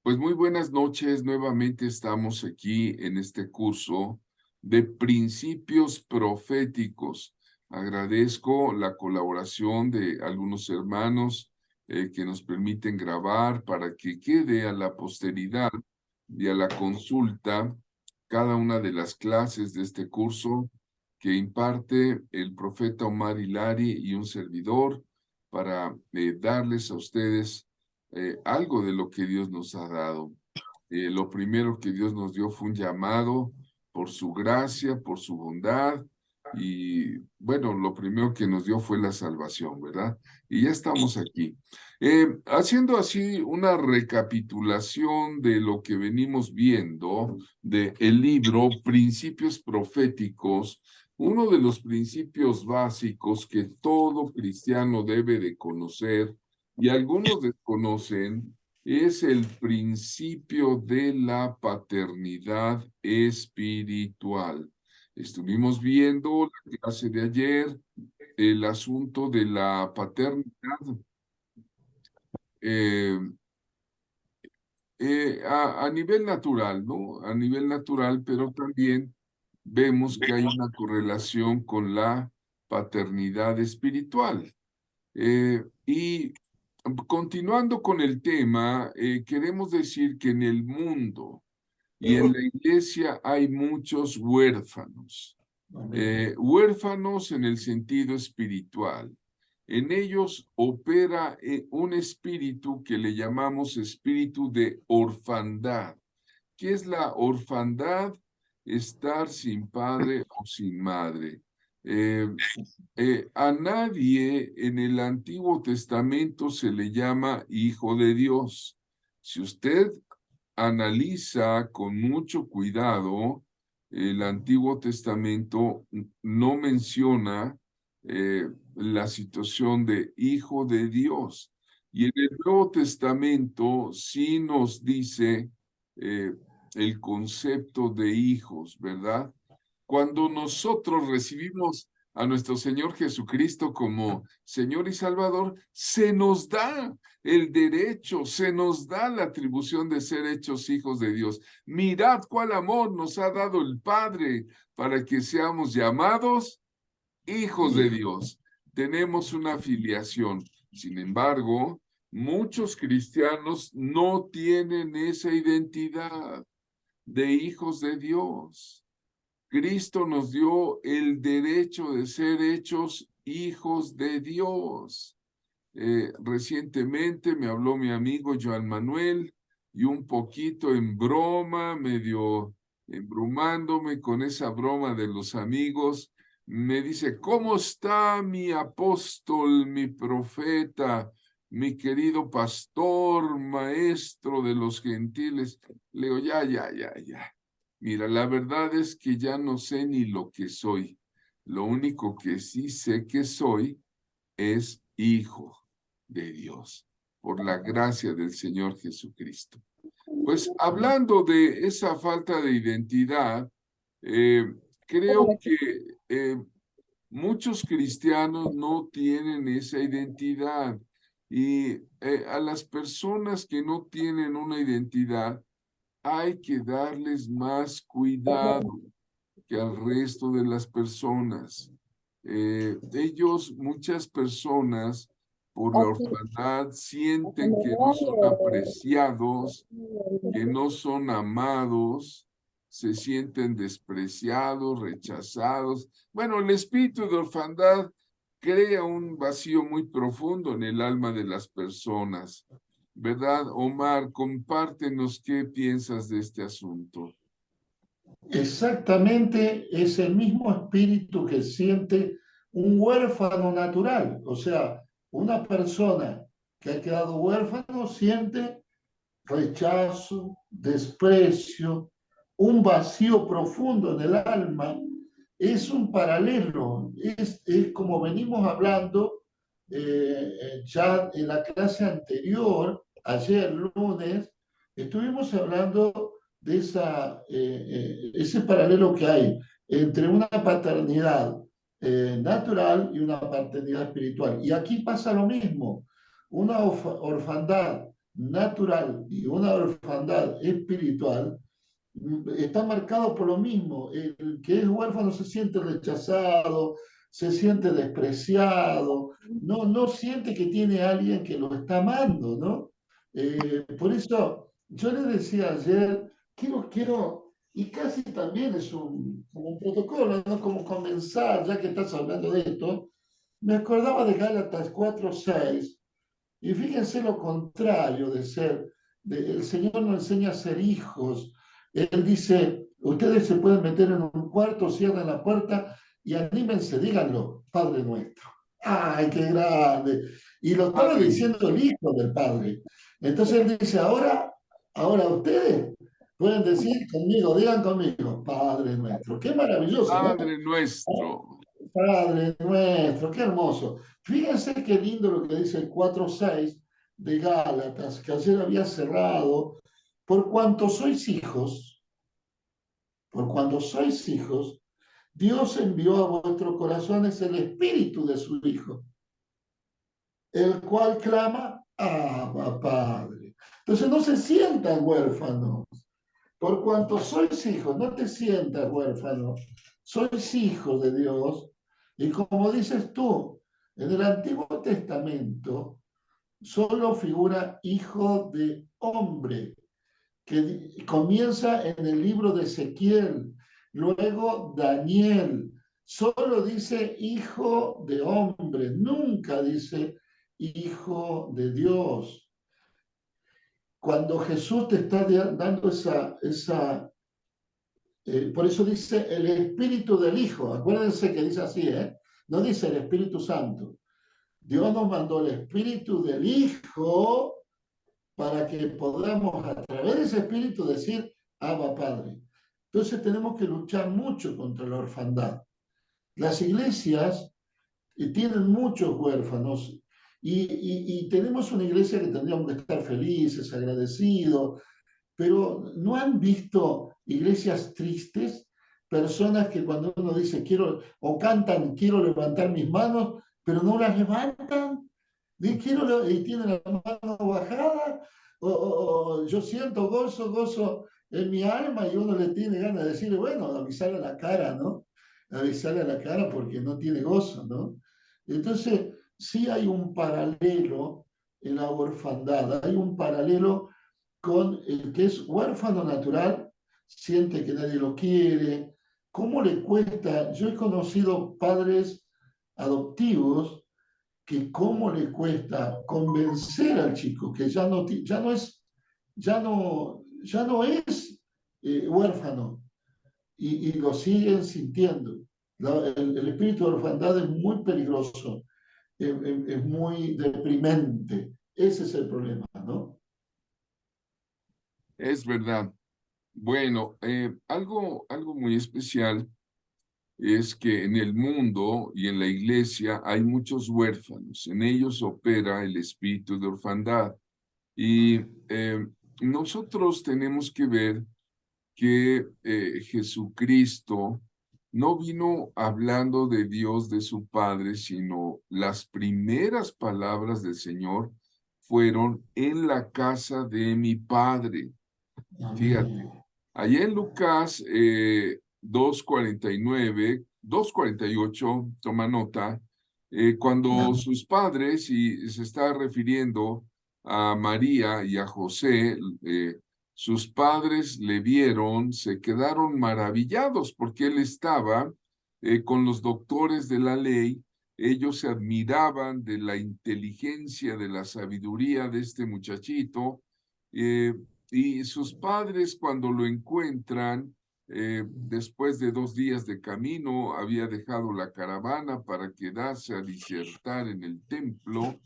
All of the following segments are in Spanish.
Pues muy buenas noches, nuevamente estamos aquí en este curso de principios proféticos. Agradezco la colaboración de algunos hermanos que nos permiten grabar para que quede a la posteridad y a la consulta cada una de las clases de este curso que imparte el profeta Omar Hilari y un servidor para darles a ustedes algo de lo que Dios nos ha dado. Lo primero que Dios nos dio fue un llamado por su gracia, por su bondad, y bueno, lo primero que nos dio fue la salvación, ¿verdad? Y ya estamos aquí. Haciendo así una recapitulación de lo que venimos viendo del libro Principios Proféticos, uno de los principios básicos que todo cristiano debe de conocer y algunos desconocen es el principio de la paternidad espiritual. Estuvimos viendo la clase de ayer el asunto de la paternidad eh, a nivel natural, ¿no? A nivel natural, pero también vemos que hay una correlación con la paternidad espiritual. Y continuando con el tema, queremos decir que en el mundo y en la iglesia hay muchos huérfanos. Huérfanos en el sentido espiritual. En ellos opera un espíritu que le llamamos espíritu de orfandad. ¿Qué es la orfandad? Estar sin padre o sin madre. Eh, a nadie en el Antiguo Testamento se le llama hijo de Dios. Si usted analiza con mucho cuidado, el Antiguo Testamento no menciona la situación de hijo de Dios. Y en el Nuevo Testamento sí nos dice eh, el concepto de hijos, ¿verdad? Cuando nosotros recibimos a nuestro Señor Jesucristo como Señor y Salvador, se nos da el derecho, se nos da la atribución de ser hechos hijos de Dios. Mirad cuál amor nos ha dado el Padre para que seamos llamados hijos de Dios. Tenemos una filiación. Sin embargo, muchos cristianos no tienen esa identidad de hijos de Dios. Cristo nos dio el derecho de ser hechos hijos de Dios. Recientemente me habló mi amigo Joan Manuel y un poquito en broma, medio embrumándome con esa broma de los amigos, me dice, ¿cómo está mi apóstol, mi profeta, mi querido pastor, maestro de los gentiles? Le digo, ya. Mira, la verdad es que ya no sé ni lo que soy. Lo único que sí sé que soy es hijo de Dios, por la gracia del Señor Jesucristo. Pues hablando de esa falta de identidad, eh, creo que eh, muchos cristianos no tienen esa identidad y a las personas que no tienen una identidad hay que darles más cuidado que al resto de las personas. Muchas personas, por la orfandad, sienten que no son apreciados, que no son amados, se sienten despreciados, rechazados. Bueno, el espíritu de orfandad crea un vacío muy profundo en el alma de las personas. ¿Verdad, Omar? Compártenos qué piensas de este asunto. Exactamente es el mismo espíritu que siente un huérfano natural. O sea, una persona que ha quedado huérfano siente rechazo, desprecio, un vacío profundo en el alma. Es un paralelo, es como venimos hablando ya en la clase anterior, ayer lunes, estuvimos hablando de ese paralelo que hay entre una paternidad natural y una paternidad espiritual. Y aquí pasa lo mismo, una orfandad natural y una orfandad espiritual, está marcado por lo mismo. El que es huérfano se siente rechazado, se siente despreciado, no siente que tiene alguien que lo está amando, ¿no? Por eso yo le decía ayer, y casi también es como un protocolo, ¿no? Como comenzar, ya que estás hablando de esto, me acordaba de Gálatas 4:6, y fíjense lo contrario de ser, el Señor nos enseña a ser hijos. Él dice, ustedes se pueden meter en un cuarto, cierren la puerta y anímense, díganlo, Padre nuestro. ¡Ay, qué grande! Y lo estaba Padre diciendo nuestro. el Hijo del Padre. Entonces él dice, ahora ustedes pueden decir conmigo, digan conmigo, Padre nuestro. Qué maravilloso, ¿no? Padre nuestro. Padre nuestro, qué hermoso. Fíjense qué lindo lo que dice el 4:6 de Gálatas, que ayer había cerrado. Por cuanto sois hijos, por cuanto sois hijos, Dios envió a vuestros corazones el espíritu de su Hijo, el cual clama, Abba, Padre. Entonces no se sientan huérfanos. Por cuanto sois hijos, no te sientas huérfano, sois hijos de Dios. Y como dices tú, en el Antiguo Testamento solo figura hijo de hombre, que comienza en el libro de Ezequiel, luego Daniel, solo dice hijo de hombre, nunca dice hijo de Dios. Cuando Jesús te está dando por eso dice el Espíritu del Hijo. Acuérdense que dice así, ¿eh? No dice el Espíritu Santo. Dios nos mandó el Espíritu del Hijo para que podamos a través de ese Espíritu decir, Abba Padre. Entonces tenemos que luchar mucho contra la orfandad. Las iglesias tienen muchos huérfanos y tenemos una iglesia que tendríamos que estar felices, agradecidos, pero ¿no han visto iglesias tristes? Personas que cuando uno dice quiero, o cantan quiero levantar mis manos, pero no las levantan, y tienen la mano bajada, o yo siento gozo en mi alma y uno le tiene ganas de decirle, bueno, avisarle a la cara, ¿no? Avisarle a la cara porque no tiene gozo, ¿no? Entonces, sí hay un paralelo en la orfandad, hay un paralelo con el que es huérfano natural, siente que nadie lo quiere, cómo le cuesta, yo he conocido padres adoptivos que cómo le cuesta convencer al chico que ya no es huérfano y lo siguen sintiendo. El espíritu de orfandad es muy peligroso, es muy deprimente. Ese es el problema, ¿no? Es verdad. Bueno, algo muy especial es que en el mundo y en la iglesia hay muchos huérfanos. En ellos opera el espíritu de orfandad. Y nosotros tenemos que ver que Jesucristo no vino hablando de Dios, de su Padre, sino las primeras palabras del Señor fueron en la casa de mi Padre. Fíjate, Amén. allá en Lucas 2:49, 2:48, toma nota, cuando sus padres, y se está refiriendo a María y a José, sus padres le vieron, se quedaron maravillados porque él estaba con los doctores de la ley. Ellos se admiraban de la inteligencia, de la sabiduría de este muchachito. eh, y sus padres cuando lo encuentran, después de 2 días de camino, había dejado la caravana para quedarse a disertar en el templo.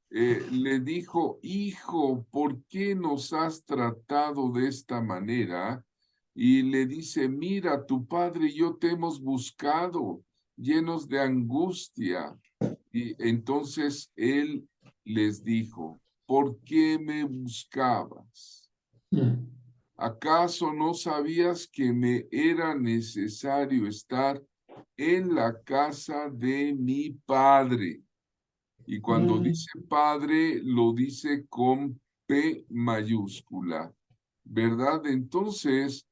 Le dijo, hijo, ¿por qué nos has tratado de esta manera? Y le dice, mira, tu padre y yo te hemos buscado, llenos de angustia. Y entonces él les dijo, ¿por qué me buscabas? ¿Acaso no sabías que me era necesario estar en la casa de mi padre? Y cuando dice padre, lo dice con P mayúscula, ¿verdad? Entonces,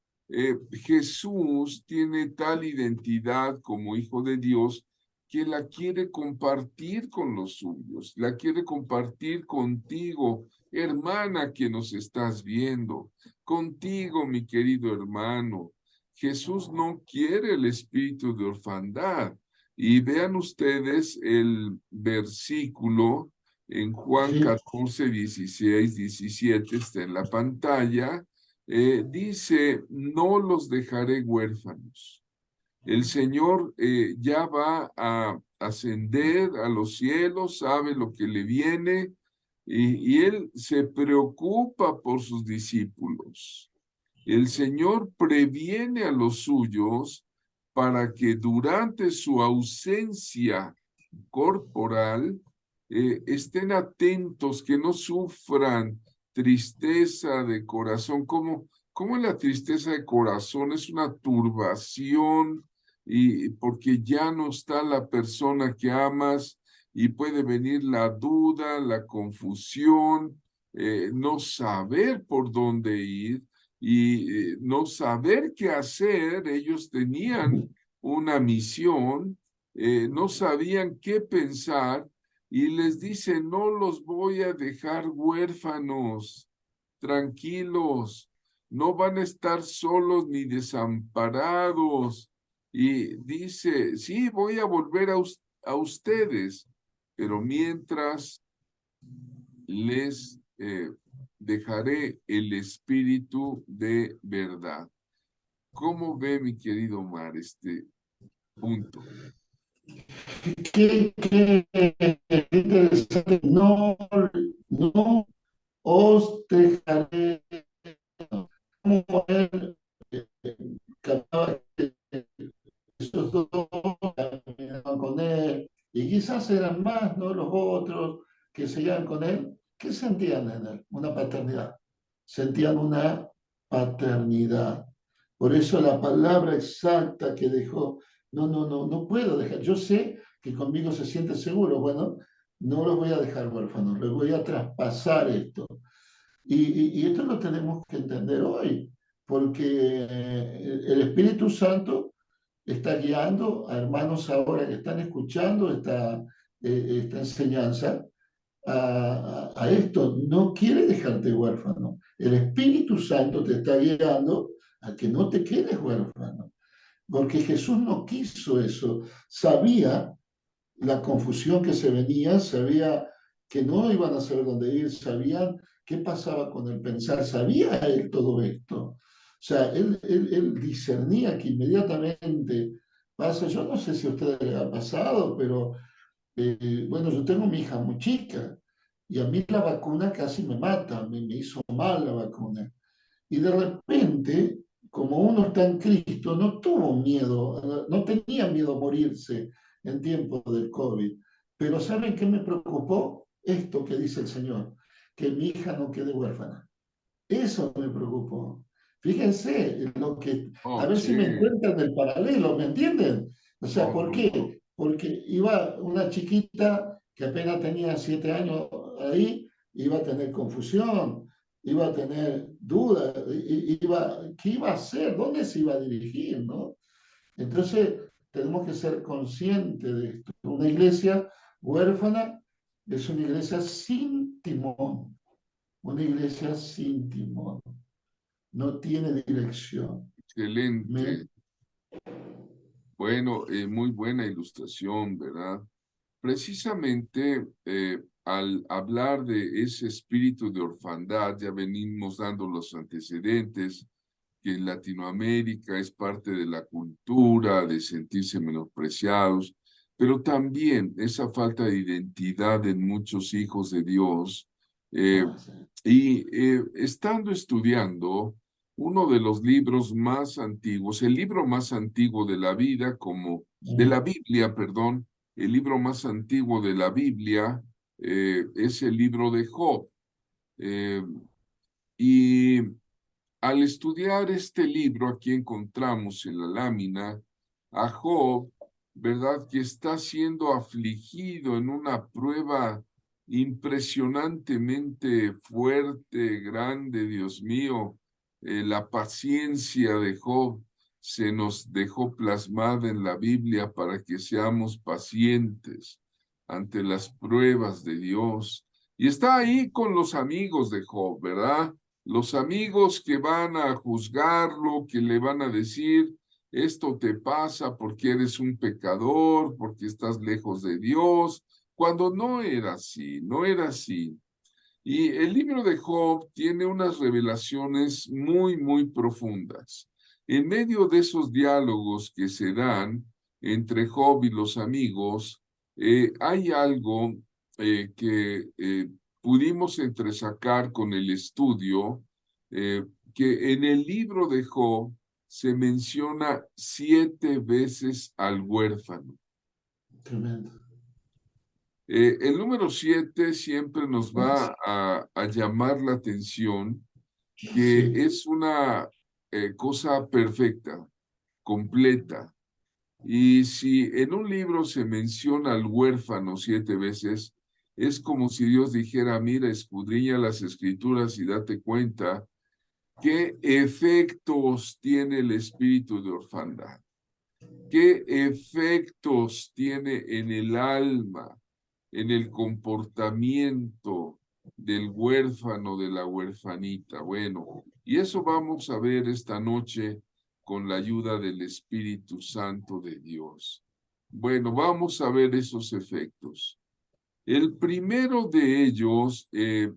Jesús tiene tal identidad como Hijo de Dios que la quiere compartir con los suyos, la quiere compartir contigo, hermana que nos estás viendo, contigo, mi querido hermano. Jesús no quiere el espíritu de orfandad. Y vean ustedes el versículo en Juan Sí, 14, 16, 17, está en la pantalla. Dice, no los dejaré huérfanos. El Señor ya va a ascender a los cielos, sabe lo que le viene y Él se preocupa por sus discípulos. El Señor previene a los suyos para que durante su ausencia corporal estén atentos, que no sufran tristeza de corazón. Como la tristeza de corazón es una turbación y porque ya no está la persona que amas y puede venir la duda, la confusión, no saber por dónde ir y no saber qué hacer. Ellos tenían una misión, no sabían qué pensar y les dice, no los voy a dejar huérfanos, tranquilos, no van a estar solos ni desamparados. Y dice, sí, voy a volver a ustedes, pero mientras les dejaré el espíritu de verdad. ¿Cómo ve mi querido Omar este punto? qué interesante. No, no os dejaré, como él capaz que esos dos caminaban con él, y quizás eran más, ¿no? Los otros que seguían con él. ¿Qué sentían en él? Una paternidad. Sentían una paternidad. Por eso la palabra exacta que dejó, no, no, no, no puedo dejar. Yo sé que conmigo se siente seguro. Bueno, no los voy a dejar huérfanos, les voy a traspasar esto. Y esto lo tenemos que entender hoy, porque el Espíritu Santo está guiando a hermanos ahora que están escuchando esta enseñanza a esto. No quiere dejarte huérfano. El Espíritu Santo te está guiando a que no te quedes huérfano, porque Jesús no quiso eso. Sabía la confusión que se venía, sabía que no iban a saber dónde ir, sabían qué pasaba con el pensar, sabía él todo esto. O sea, él discernía que inmediatamente pasa, yo no sé si a ustedes les ha pasado, pero bueno, yo tengo mi hija muy chica y a mí la vacuna casi me mata, me hizo mal la vacuna. Y de repente, como uno está en Cristo, no tuvo miedo, no tenía miedo a morirse en tiempo del COVID. Pero ¿saben qué me preocupó? Esto que dice el Señor, que mi hija no quede huérfana. Eso me preocupó. Fíjense, lo que, a Oh, ver si me sí, encuentran el paralelo, ¿me entienden? O sea, no, ¿por no, no. qué? Porque iba una chiquita que apenas tenía 7 años ahí, iba a tener confusión, iba a tener dudas, ¿qué iba a hacer? ¿Dónde se iba a dirigir? ¿No? Entonces, tenemos que ser conscientes de esto. Una iglesia huérfana es una iglesia sin timón, una iglesia sin timón, no tiene dirección. Me, Excelente. Bueno, muy buena ilustración, ¿verdad? Precisamente al hablar de ese espíritu de orfandad, ya venimos dando los antecedentes, que en Latinoamérica es parte de la cultura, de sentirse menospreciados, pero también esa falta de identidad en muchos hijos de Dios. eh, ah, sí. Estando estudiando uno de los libros más antiguos, el libro más antiguo de la vida, como de la Biblia, perdón, el libro más antiguo de la Biblia es el libro de Job. Eh, y al estudiar este libro, aquí encontramos en la lámina a Job, ¿verdad? Que está siendo afligido en una prueba impresionantemente fuerte, grande, Dios mío. La paciencia de Job se nos dejó plasmada en la Biblia para que seamos pacientes ante las pruebas de Dios. Y está ahí con los amigos de Job, ¿verdad? Los amigos que van a juzgarlo, que le van a decir, esto te pasa porque eres un pecador, porque estás lejos de Dios, cuando no era así, no era así. Y el libro de Job tiene unas revelaciones muy, muy profundas. En medio de esos diálogos que se dan entre Job y los amigos, hay algo que pudimos entresacar con el estudio, que en el libro de Job se menciona 7 veces al huérfano. Tremendo. El número 7 siempre nos va a llamar la atención, que Sí, es una cosa perfecta, completa. Y si en un libro se menciona al huérfano 7 veces, es como si Dios dijera, mira, escudriña las escrituras y date cuenta qué efectos tiene el espíritu de orfandad, qué efectos tiene en el alma, en el comportamiento del huérfano, de la huerfanita. Bueno, y eso vamos a ver esta noche con la ayuda del Espíritu Santo de Dios. Bueno, vamos a ver esos efectos. El primero de ellos,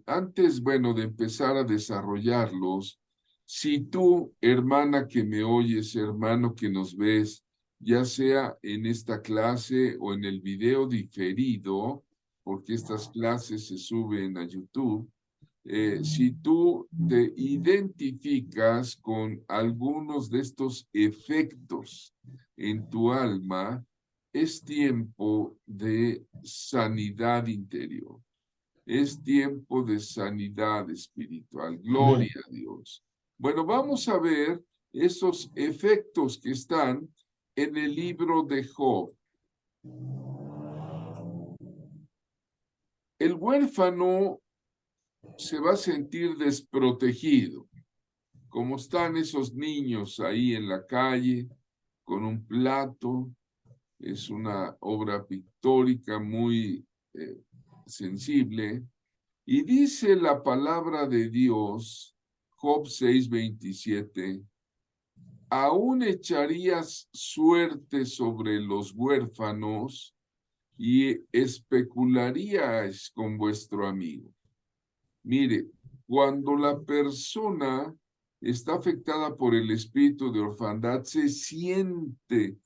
antes, bueno, de empezar a desarrollarlos, si tú, hermana que me oyes, hermano que nos ves, ya sea en esta clase o en el video diferido, porque estas clases se suben a YouTube, si tú te identificas con algunos de estos efectos en tu alma, es tiempo de sanidad interior, es tiempo de sanidad espiritual. Gloria amén. a Dios. Bueno, vamos a ver esos efectos que están en el libro de Job. El huérfano se va a sentir desprotegido, como están esos niños ahí en la calle con un plato. Es una obra pictórica muy sensible. Y dice la palabra de Dios, Job 6:27, aún echarías suerte sobre los huérfanos y especularíais con vuestro amigo. Mire, cuando la persona está afectada por el espíritu de orfandad, se siente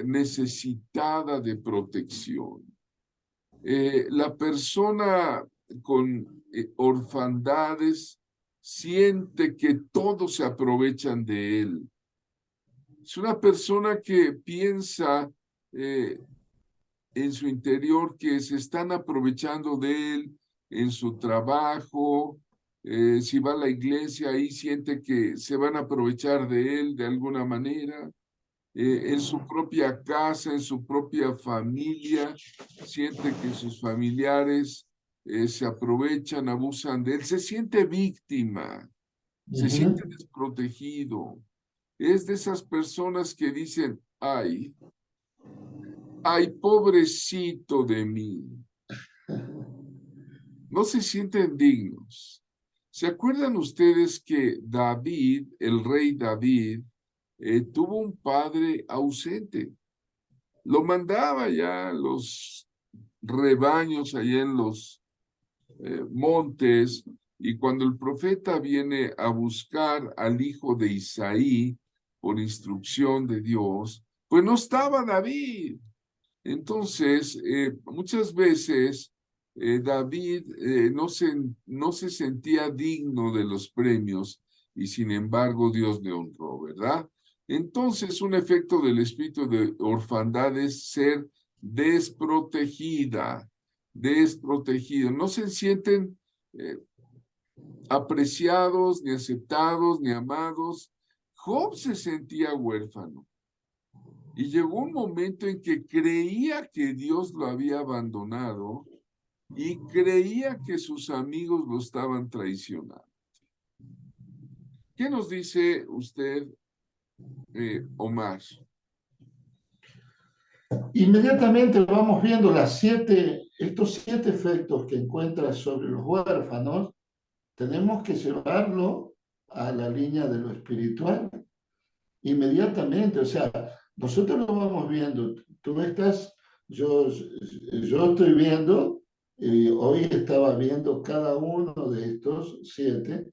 necesitada de protección. La persona con orfandades siente que todos se aprovechan de él. Es una persona que piensa en su interior que se están aprovechando de él en su trabajo. Si va a la iglesia, ahí siente que se van a aprovechar de él de alguna manera. En su propia casa, en su propia familia, siente que sus familiares se aprovechan, abusan de él, se siente víctima, se siente Ujú. desprotegido. Es de esas personas que dicen, ay, pobrecito de mí. No se sienten dignos. ¿Se acuerdan ustedes que David, el rey David, tuvo un padre ausente? Lo mandaba ya a los rebaños allá en los montes, y cuando el profeta viene a buscar al hijo de Isaí por instrucción de Dios, pues no estaba David. Entonces, muchas veces David no se sentía digno de los premios y sin embargo Dios le honró, ¿verdad? Entonces, un efecto del espíritu de orfandad es ser desprotegida, desprotegido. No se sienten eh, apreciados, ni aceptados, ni amados. Job se sentía huérfano. Y llegó un momento en que creía que Dios lo había abandonado y creía que sus amigos lo estaban traicionando. ¿Qué nos dice usted, Omar? Inmediatamente vamos viendo estos 7 efectos que encuentra sobre los huérfanos. Tenemos que llevarlo a la línea de lo espiritual. Inmediatamente, o sea, nosotros lo vamos viendo. Tú estás, yo estoy viendo, hoy estaba viendo cada uno de estos 7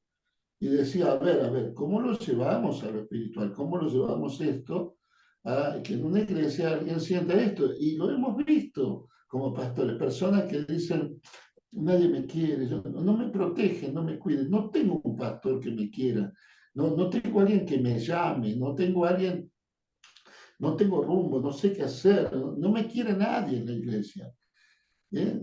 y decía, a ver, ¿cómo lo llevamos a lo espiritual? ¿Cómo lo llevamos esto a que en una iglesia alguien sienta esto? Y lo hemos visto como pastores, personas que dicen, nadie me quiere, no me protegen, no me cuiden, no tengo un pastor que me quiera, no tengo alguien que me llame, no tengo rumbo, no sé qué hacer, no me quiere nadie en la iglesia.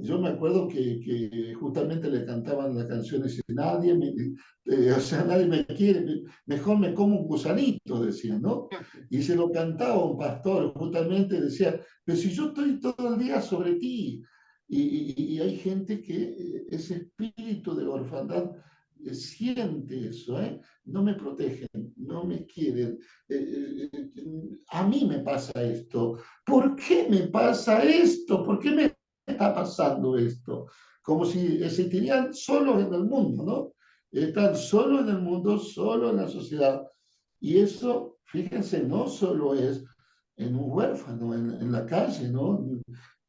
Yo me acuerdo que justamente le cantaban la canción ese, o sea, nadie me quiere, mejor me como un gusanito, decía, ¿no? Y se lo cantaba un pastor, justamente decía, pero si yo estoy todo el día sobre ti, y hay gente que ese espíritu de orfandad siente eso, ¿eh? No me protegen, no me quieren, a mí me pasa esto, ¿por qué me pasa esto? ¿Por qué me está pasando esto? Como si se sentirían solos en el mundo, ¿no? Están solos en el mundo, solos en la sociedad. Y eso, fíjense, no solo es en un huérfano, en la calle, ¿no?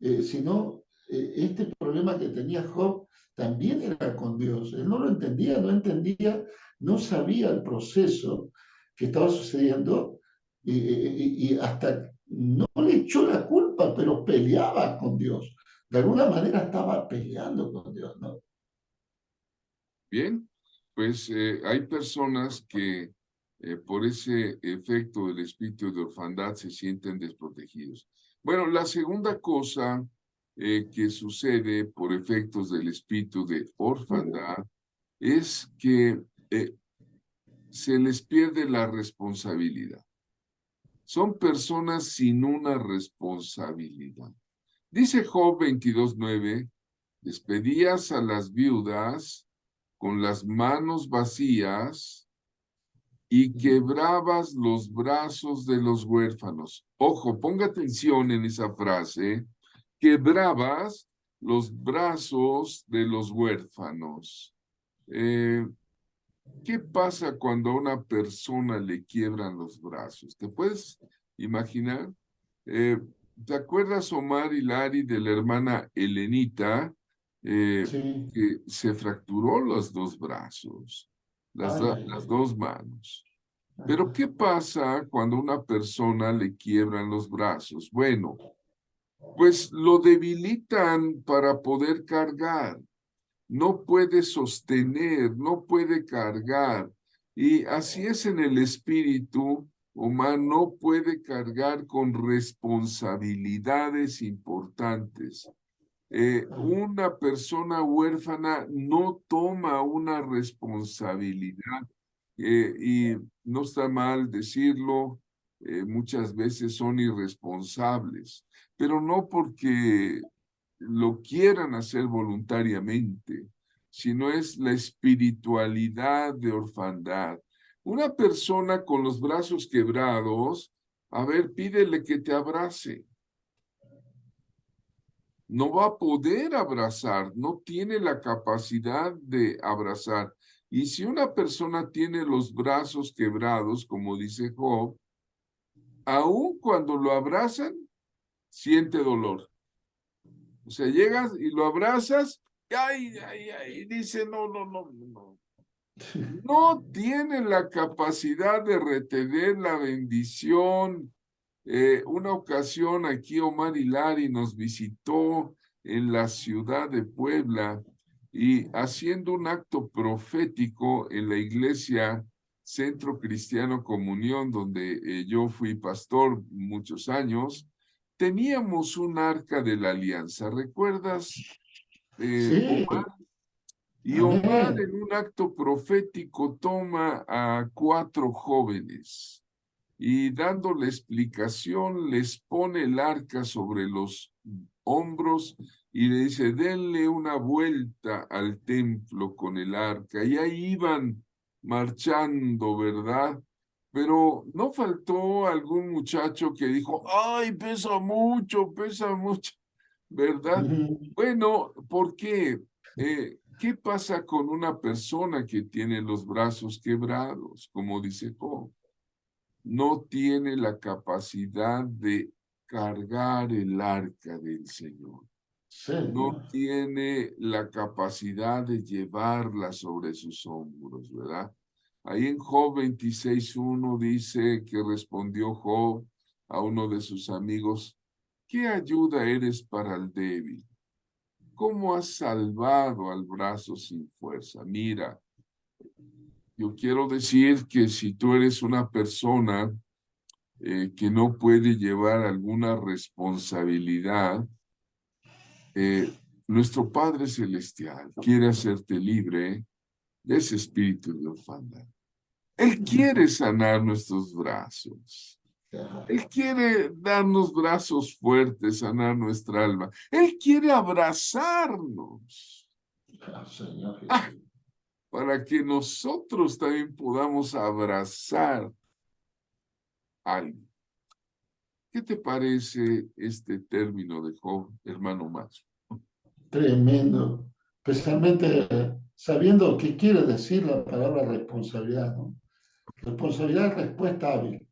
Sino este problema que tenía Job también era con Dios. Él no lo entendía, no entendía, no sabía el proceso que estaba sucediendo y hasta no le echó la culpa, pero peleaba con Dios. De alguna manera estaba peleando con Dios, ¿no? Bien, pues hay personas que por ese efecto del espíritu de orfandad se sienten desprotegidos. Bueno, la segunda cosa que sucede por efectos del espíritu de orfandad es que se les pierde la responsabilidad. Son personas sin una responsabilidad. Dice Job 22:9, despedías a las viudas con las manos vacías y quebrabas los brazos de los huérfanos. Ojo, ponga atención en esa frase. Quebrabas los brazos de los huérfanos. ¿Qué pasa cuando a una persona le quiebran los brazos? ¿Te puedes imaginar? Eh, ¿Te acuerdas, Omar y Lari, de la hermana Elenita, Sí. que se fracturó los 2 brazos, Ay, ay, las ay. 2 manos? Pero Ajá. ¿qué pasa cuando a una persona le quiebran los brazos? Bueno, pues lo debilitan para poder cargar, no puede sostener, no puede cargar. Y así es en el espíritu humano, no puede cargar con responsabilidades importantes. Una persona huérfana no toma una responsabilidad y no está mal decirlo, muchas veces son irresponsables, pero no porque lo quieran hacer voluntariamente, sino es la espiritualidad de orfandad. Una persona con los brazos quebrados, a ver, pídele que te abrace. No va a poder abrazar, no tiene la capacidad de abrazar. Y si una persona tiene los brazos quebrados, como dice Job, aun cuando lo abrazan, siente dolor. O sea, llegas y lo abrazas, y ay, ay, ay, dice, no, no, no, no. No tiene la capacidad de retener la bendición. Una ocasión aquí Omar Hilari nos visitó en la ciudad de Puebla y haciendo un acto profético en la iglesia Centro Cristiano Comunión, donde yo fui pastor muchos años, teníamos un arca de la alianza. ¿Recuerdas, Sí, Omar? Y Omar amén. en un acto profético toma a 4 jóvenes y dando la explicación les pone el arca sobre los hombros y le dice, denle una vuelta al templo con el arca. Y ahí iban marchando, ¿verdad? Pero no faltó algún muchacho que dijo, ay, pesa mucho, ¿verdad? Ujú. Bueno, ¿por qué? ¿Qué pasa con una persona que tiene los brazos quebrados? Como dice Job, no tiene la capacidad de cargar el arca del Señor. No Señor. tiene la capacidad de llevarla sobre sus hombros, ¿verdad? Ahí en Job 26:1 dice que respondió Job a uno de sus amigos, ¿qué ayuda eres para el débil? ¿Cómo has salvado al brazo sin fuerza? Mira, yo quiero decir que si tú eres una persona que no puede llevar alguna responsabilidad, eh, nuestro Padre Celestial quiere hacerte libre de ese espíritu de orfandad. Él quiere sanar nuestros brazos. Ya, Él quiere darnos brazos fuertes, sanar nuestra alma. Él quiere abrazarnos ya, Señor Jesús. para que nosotros también podamos abrazar a alguien. ¿Qué te parece este término de Job, hermano Max? Tremendo. Especialmente sabiendo qué quiere decir la palabra responsabilidad, ¿no? Responsabilidad es respuesta hábil.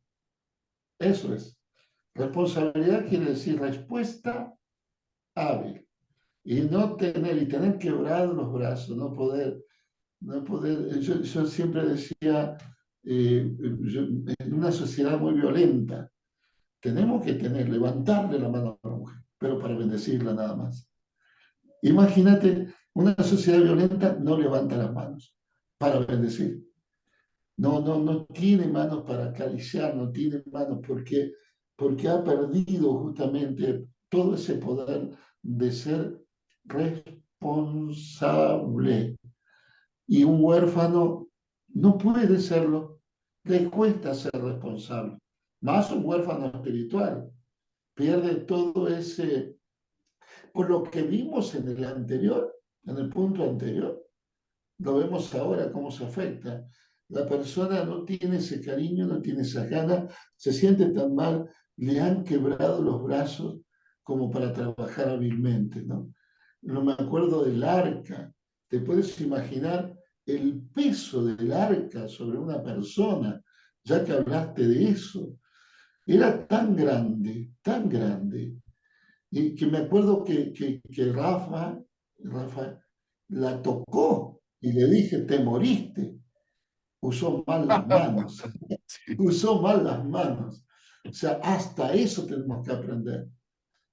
Eso es. Responsabilidad quiere decir respuesta hábil. Y no tener, y tener quebrados los brazos, no poder. Yo siempre decía, en una sociedad muy violenta, tenemos que levantarle la mano a la mujer, pero para bendecirla nada más. Imagínate, una sociedad violenta no levanta las manos para bendecir. No tiene manos para acariciar, no tiene manos porque ha perdido justamente todo ese poder de ser responsable. Y un huérfano no puede serlo, le cuesta ser responsable. Más un huérfano espiritual, pierde todo ese, por lo que vimos en el anterior, en el punto anterior, lo vemos ahora cómo se afecta. La persona no tiene ese cariño, no tiene esa gana, se siente tan mal, le han quebrado los brazos como para trabajar hábilmente, ¿no? No me acuerdo del arca. Te puedes imaginar el peso del arca sobre una persona, ya que hablaste de eso. Era tan grande, y que me acuerdo que Rafa la tocó y le dije, te moriste. Usó mal las manos, Sí, usó mal las manos. O sea, hasta eso tenemos que aprender.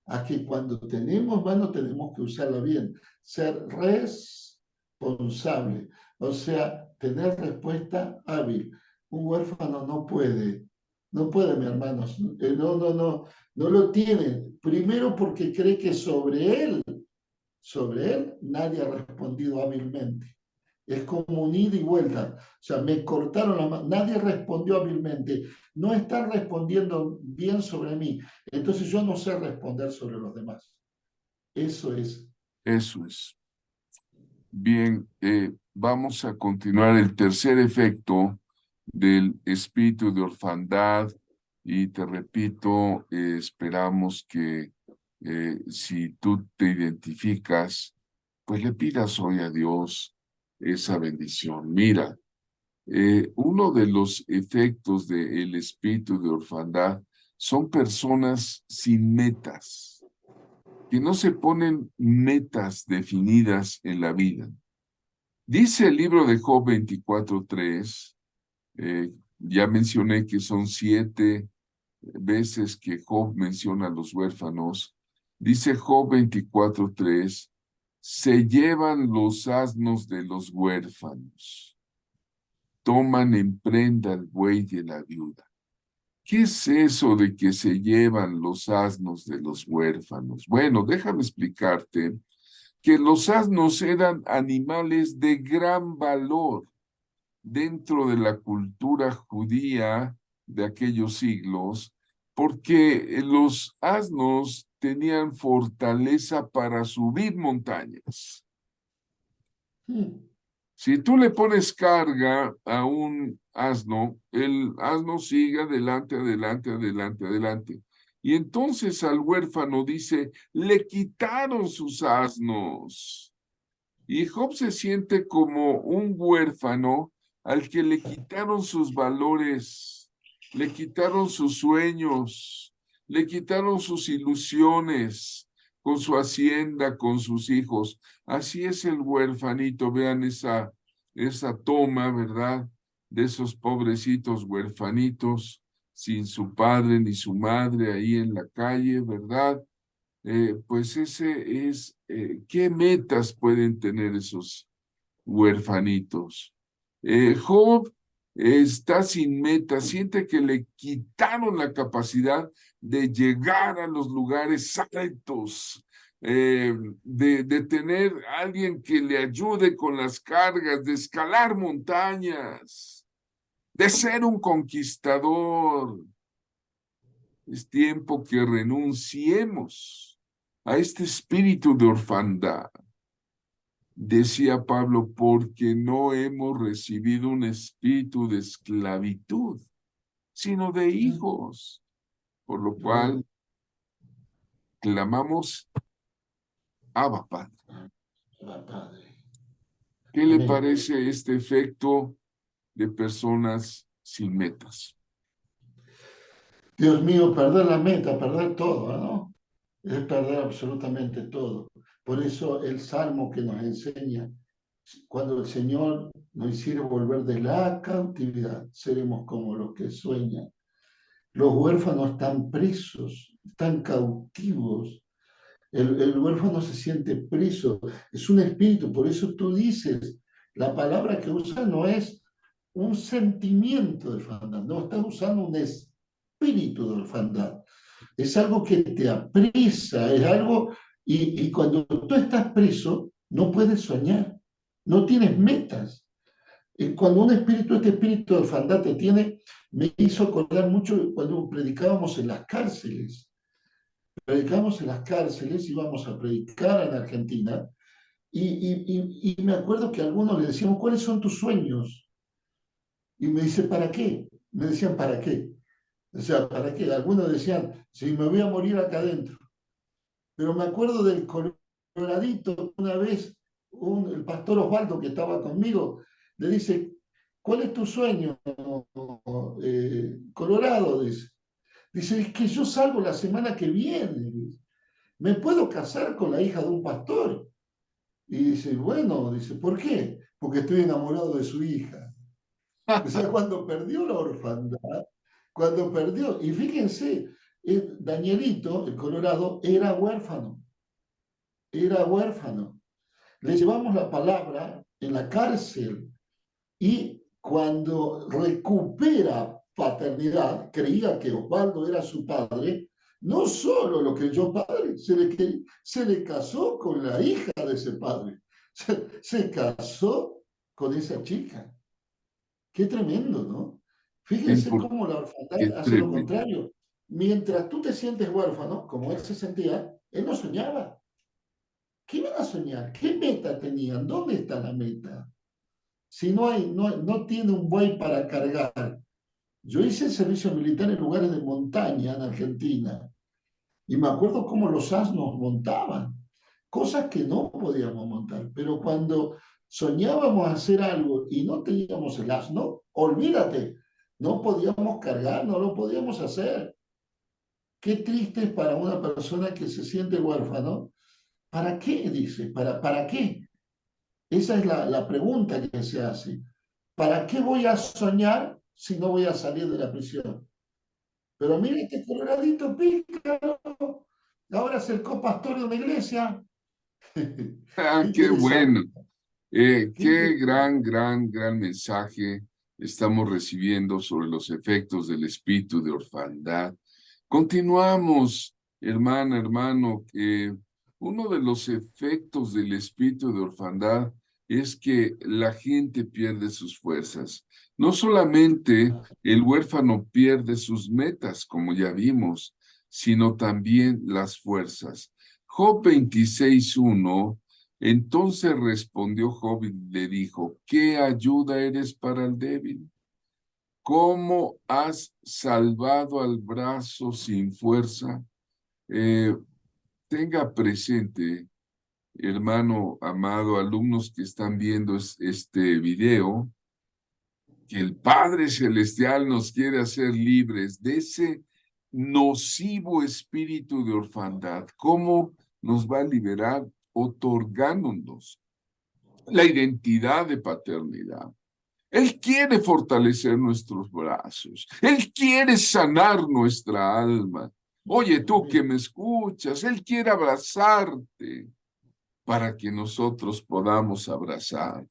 A que cuando tenemos manos tenemos que usarla bien. Ser responsable. O sea, tener respuesta hábil. Un huérfano no puede, mi hermanos. No lo tiene. Primero porque cree que sobre él nadie ha respondido hábilmente. Es como un ida y vuelta. O sea, me cortaron la mano, nadie respondió hábilmente. No están respondiendo bien sobre mí. Entonces yo no sé responder sobre los demás. Eso es. eso es. Bien, vamos a continuar el tercer efecto del espíritu de orfandad y te repito, esperamos que si tú te identificas, pues le pidas hoy a Dios esa bendición. Mira, uno de los efectos del espíritu de orfandad son personas sin metas, que no se ponen metas definidas en la vida. Dice el libro de Job 24:3, ya mencioné que son 7 veces que Job menciona a los huérfanos. Dice Job 24:3, se llevan los asnos de los huérfanos, toman en prenda el buey de la viuda. ¿Qué es eso de que se llevan los asnos de los huérfanos? Bueno, déjame explicarte que los asnos eran animales de gran valor dentro de la cultura judía de aquellos siglos, porque los asnos tenían fortaleza para subir montañas. Si tú le pones carga a un asno, el asno sigue adelante, adelante, adelante, adelante. Y entonces al huérfano dice, le quitaron sus asnos. Y Job se siente como un huérfano al que le quitaron sus valores, le quitaron sus sueños, le quitaron sus ilusiones con su hacienda, con sus hijos. Así es el huérfanito, vean esa toma, ¿verdad? De esos pobrecitos huérfanitos, sin su padre ni su madre ahí en la calle, ¿verdad? Pues ese es, ¿qué metas pueden tener esos huérfanitos? Job está sin meta, siente que le quitaron la capacidad de llegar a los lugares altos, de tener a alguien que le ayude con las cargas, de escalar montañas, de ser un conquistador. Es tiempo que renunciemos a este espíritu de orfandad. Decía Pablo, porque no hemos recibido un espíritu de esclavitud, sino de hijos, por lo cual clamamos, Abba, Padre. ¿Qué le parece este efecto de personas sin metas? Dios mío, perder la meta, perder todo, ¿no? Es perder absolutamente todo. Por eso el Salmo que nos enseña, cuando el Señor nos hiciera volver de la cautividad, seremos como los que sueñan. Los huérfanos están presos, están cautivos. El huérfano se siente preso, es un espíritu, por eso tú dices, la palabra que usas no es un sentimiento de orfandad, no, estás usando un espíritu de orfandad. Es algo que te aprisa, es algo, y cuando tú estás preso, no puedes soñar, no tienes metas. Cuando un espíritu, este espíritu de orfandad te tiene, me hizo acordar mucho cuando predicábamos en las cárceles. Predicábamos en las cárceles, íbamos a predicar en Argentina, y me acuerdo que a algunos le decíamos, ¿cuáles son tus sueños? Y me dice, ¿para qué? Me decían, ¿para qué? O sea, ¿para qué? Algunos decían, si me voy a morir acá adentro. Pero me acuerdo del coloradito, una vez el pastor Osvaldo que estaba conmigo, le dice, ¿cuál es tu sueño, Colorado? Dice, es que yo salgo la semana que viene. ¿Me puedo casar con la hija de un pastor? Y dice, bueno, dice, ¿por qué? Porque estoy enamorado de su hija. O sea, cuando perdió la orfandad, cuando perdió, y fíjense, Danielito, el Colorado, era huérfano, era huérfano. Le llevamos la palabra en la cárcel y cuando recupera paternidad, creía que Osvaldo era su padre, no solo lo creyó padre, se le casó con la hija de ese padre, se casó con esa chica. Qué tremendo, ¿no? Fíjense cómo la Qué orfandad hace lo tremendo. contrario. Mientras tú te sientes huérfano, como él se sentía, él no soñaba. ¿Qué iban a soñar? ¿Qué meta tenían? ¿Dónde está la meta? Si no tiene un buey para cargar. Yo hice el servicio militar en lugares de montaña en Argentina y me acuerdo cómo los asnos montaban, cosas que no podíamos montar, pero cuando soñábamos hacer algo y no teníamos el asno, olvídate, no podíamos cargar, no lo podíamos hacer. Qué triste es para una persona que se siente huérfano. ¿Para qué? Dice, ¿para qué? Esa es la pregunta que se hace. ¿Para qué voy a soñar si no voy a salir de la prisión? Pero mire este coloradito pícaro, ahora es el copastor de una iglesia. Qué Qué interesante, bueno. qué Qué gran, interesante. gran, gran mensaje estamos recibiendo sobre los efectos del espíritu de orfandad. Continuamos, hermana, hermano, que uno de los efectos del espíritu de orfandad es que la gente pierde sus fuerzas. No solamente el huérfano pierde sus metas, como ya vimos, sino también las fuerzas. Job 26:1, entonces respondió Job y le dijo, ¿qué ayuda eres para el débil? ¿Cómo has salvado al brazo sin fuerza? Tenga presente, hermano amado, alumnos que están viendo este video, que el Padre Celestial nos quiere hacer libres de ese nocivo espíritu de orfandad. ¿Cómo nos va a liberar? Otorgándonos la identidad de paternidad. Él quiere fortalecer nuestros brazos. Él quiere sanar nuestra alma. Oye, tú que me escuchas, Él quiere abrazarte para que nosotros podamos abrazar.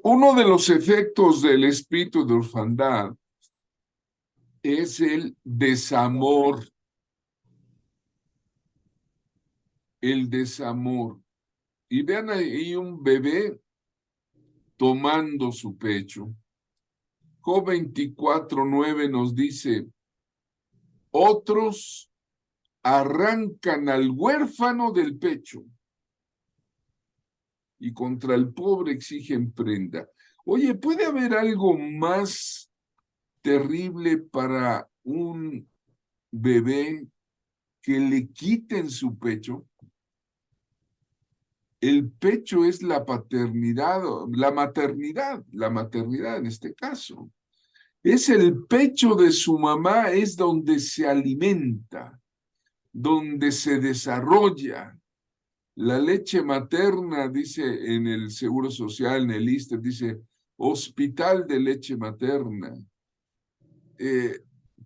Uno de los efectos del espíritu de orfandad es el desamor. El desamor. Y vean ahí un bebé tomando su pecho. Job 24:9 nos dice, otros arrancan al huérfano del pecho y contra el pobre exigen prenda. Oye, ¿puede haber algo más terrible para un bebé que le quiten su pecho? El pecho es la paternidad, la maternidad en este caso. Es el pecho de su mamá, es donde se alimenta, donde se desarrolla. La leche materna, dice en el Seguro Social, en el ISSSTE, dice hospital de leche materna,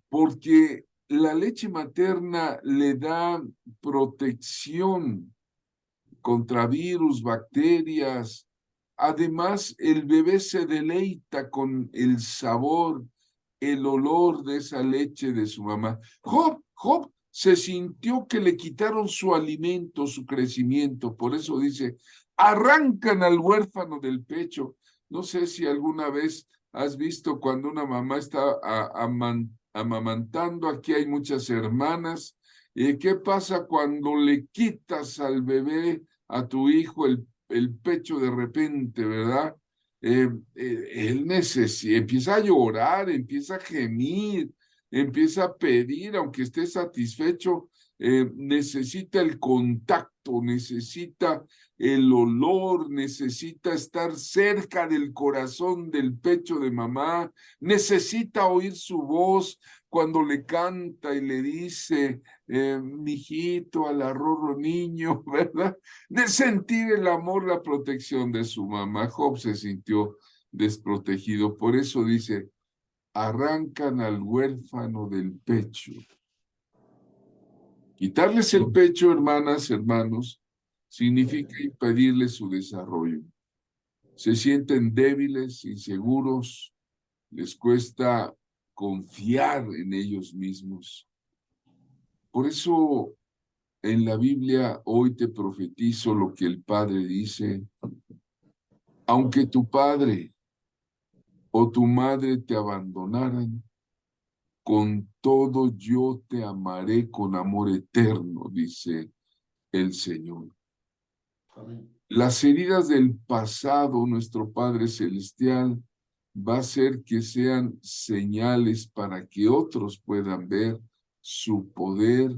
porque la leche materna le da protección contra virus, bacterias. Además, el bebé se deleita con el sabor, el olor de esa leche de su mamá. Job se sintió que le quitaron su alimento, su crecimiento. Por eso dice, arrancan al huérfano del pecho. No sé si alguna vez has visto cuando una mamá está amamantando. Aquí hay muchas hermanas. ¿Qué pasa cuando le quitas al bebé, a tu hijo, el pecho de repente, ¿verdad? Él empieza a llorar, empieza a gemir, empieza a pedir, aunque esté satisfecho, necesita el contacto, necesita el olor, necesita estar cerca del corazón del pecho de mamá, necesita oír su voz cuando le canta y le dice, mijito, al arrorro niño, ¿verdad? De sentir el amor, la protección de su mamá. Job se sintió desprotegido, por eso dice, arrancan al huérfano del pecho. Quitarles el pecho, hermanas, hermanos, significa impedirles su desarrollo. Se sienten débiles, inseguros, les cuesta confiar en ellos mismos. Por eso en la Biblia hoy te profetizo lo que el Padre dice, aunque tu padre o tu madre te abandonaran, con todo yo te amaré con amor eterno, dice el Señor. Amén. Las heridas del pasado, nuestro Padre Celestial, va a hacer que sean señales para que otros puedan ver su poder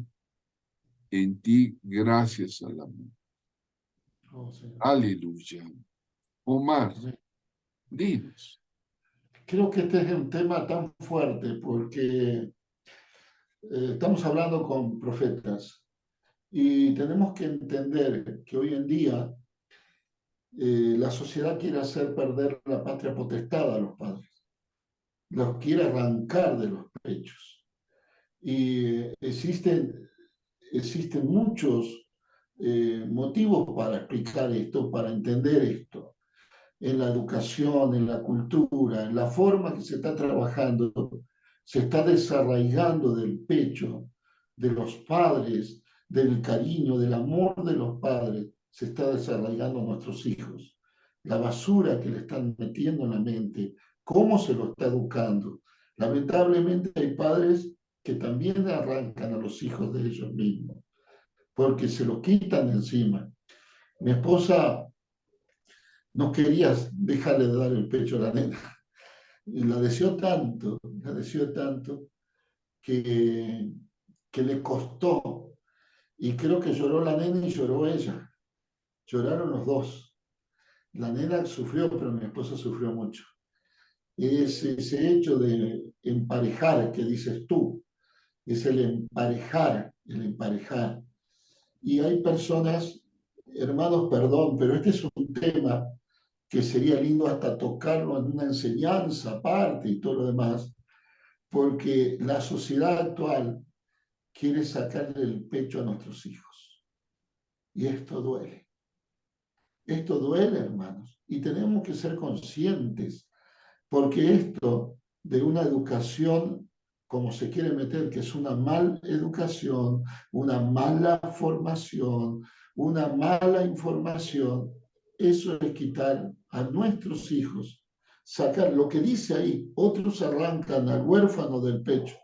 en ti gracias al amor. Oh, Señor. Aleluya. Omar, Amén. dinos. Creo que este es un tema tan fuerte porque estamos hablando con profetas y tenemos que entender que hoy en día la sociedad quiere hacer perder la patria potestad a los padres, los quiere arrancar de los pechos. Y existen muchos motivos para explicar esto, para entender esto, en la educación, en la cultura, en la forma que se está trabajando, se está desarraigando del pecho de los padres, del cariño, del amor de los padres, se está desarraigando a nuestros hijos. La basura que le están metiendo en la mente, cómo se lo está educando. Lamentablemente hay padres que también arrancan a los hijos de ellos mismos, porque se lo quitan encima. Mi esposa no quería dejarle de dar el pecho a la nena, y la deseó tanto que, que le costó, y creo que lloró la nena y lloró ella, lloraron los dos. La nena sufrió, pero mi esposa sufrió mucho. Es ese hecho de emparejar que dices tú, es el emparejar, el emparejar. Y hay personas, hermanos, perdón, pero este es un tema que sería lindo hasta tocarlo en una enseñanza aparte y todo lo demás, porque la sociedad actual quiere sacarle el pecho a nuestros hijos. Y esto duele. Esto duele, hermanos. Y tenemos que ser conscientes, porque esto de una educación, como se quiere meter, que es una mala educación, una mala formación, una mala información, eso es quitar a nuestros hijos, sacar lo que dice ahí, otros arrancan al huérfano del pecho.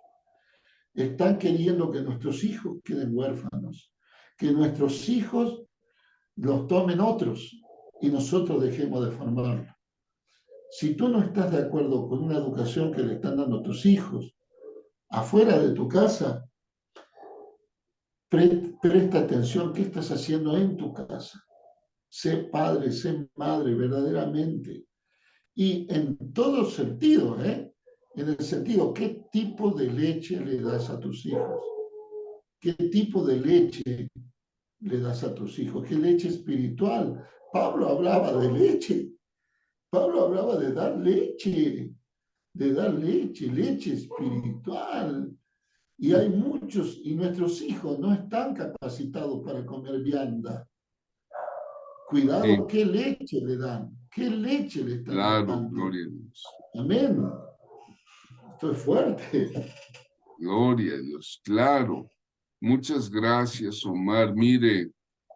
Están queriendo que nuestros hijos queden huérfanos, que nuestros hijos los tomen otros y nosotros dejemos de formarlos. Si tú no estás de acuerdo con una educación que le están dando a tus hijos afuera de tu casa, presta atención qué estás haciendo en tu casa. Sé padre, sé madre verdaderamente. Y en todo sentido, en el sentido, ¿qué tipo de leche le das a tus hijos? ¿Qué tipo de leche le das a tus hijos? ¿Qué leche espiritual? Pablo hablaba de leche. Pablo hablaba de dar leche, leche espiritual. Y hay muchos, y nuestros hijos no están capacitados para comer vianda. Cuidado, Sí, ¿qué leche le dan? ¿Qué leche le están claro, dando? gloria a Dios. Amén. Esto es fuerte. Gloria a Dios, claro. Muchas gracias, Omar. Mire,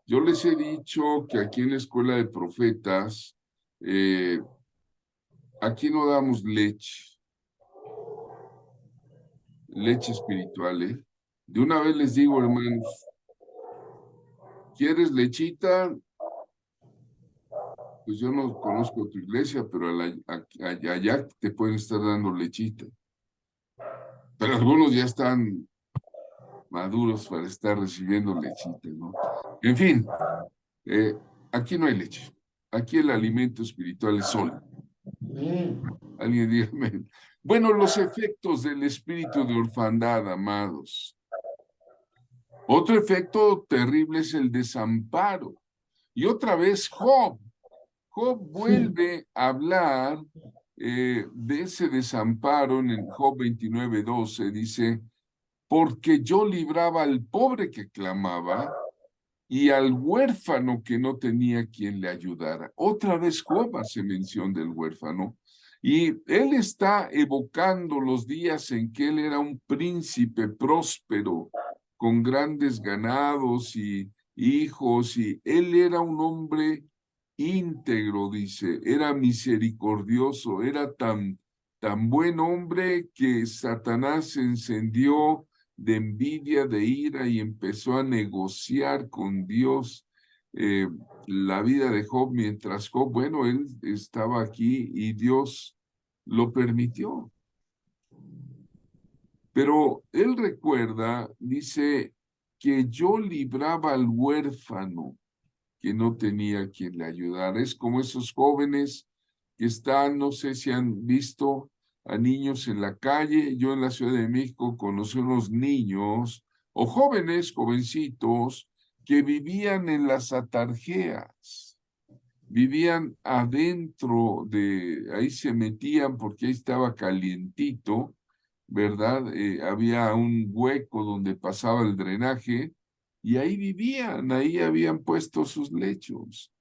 yo les he dicho que aquí en la Escuela de Profetas, eh, aquí no damos leche, leche espiritual, ¿eh? De una vez les digo, hermanos, ¿quieres lechita? Pues yo no conozco tu iglesia, pero allá te pueden estar dando lechita. Pero algunos ya están maduros para estar recibiendo lechita, ¿no? En fin, eh, aquí no hay leche. Aquí el alimento espiritual es sol. Amén. Alguien dígame. Bueno, los efectos del espíritu de orfandad, amados. Otro efecto terrible es el desamparo. Y otra vez Job. Job Sí, vuelve a hablar de ese desamparo en el Job 29:12. Dice, porque yo libraba al pobre que clamaba y al huérfano que no tenía quien le ayudara. Otra vez Job hace mención del huérfano. Y él está evocando los días en que él era un príncipe próspero, con grandes ganados y hijos, y él era un hombre íntegro, dice, era misericordioso, era tan buen hombre que Satanás se encendió de envidia, de ira y empezó a negociar con Dios eh, la vida de Job mientras Job, bueno, él estaba aquí y Dios lo permitió. Pero él recuerda, dice, que yo libraba al huérfano que no tenía quien le ayudara. Es como esos jóvenes que están, no sé si han visto a niños en la calle. Yo en la Ciudad de México conocí unos niños o jóvenes, jovencitos, que vivían en las atarjeas, vivían adentro ahí se metían porque ahí estaba calientito, ¿verdad? Había un hueco donde pasaba el drenaje y ahí vivían, ahí habían puesto sus lechos,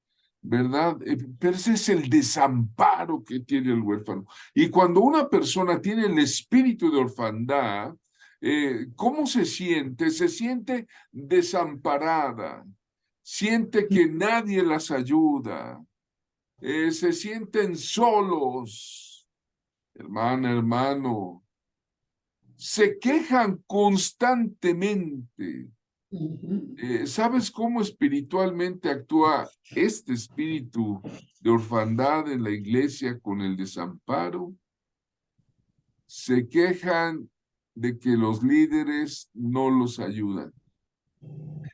¿verdad? Pero ese es el desamparo que tiene el huérfano. Y cuando una persona tiene el espíritu de orfandad, ¿cómo se siente? Se siente desamparada, siente que nadie las ayuda, se sienten solos, hermana, hermano. se quejan constantemente. ¿Sabes cómo espiritualmente actúa este espíritu de orfandad en la iglesia con el desamparo? Se quejan de que los líderes no los ayudan.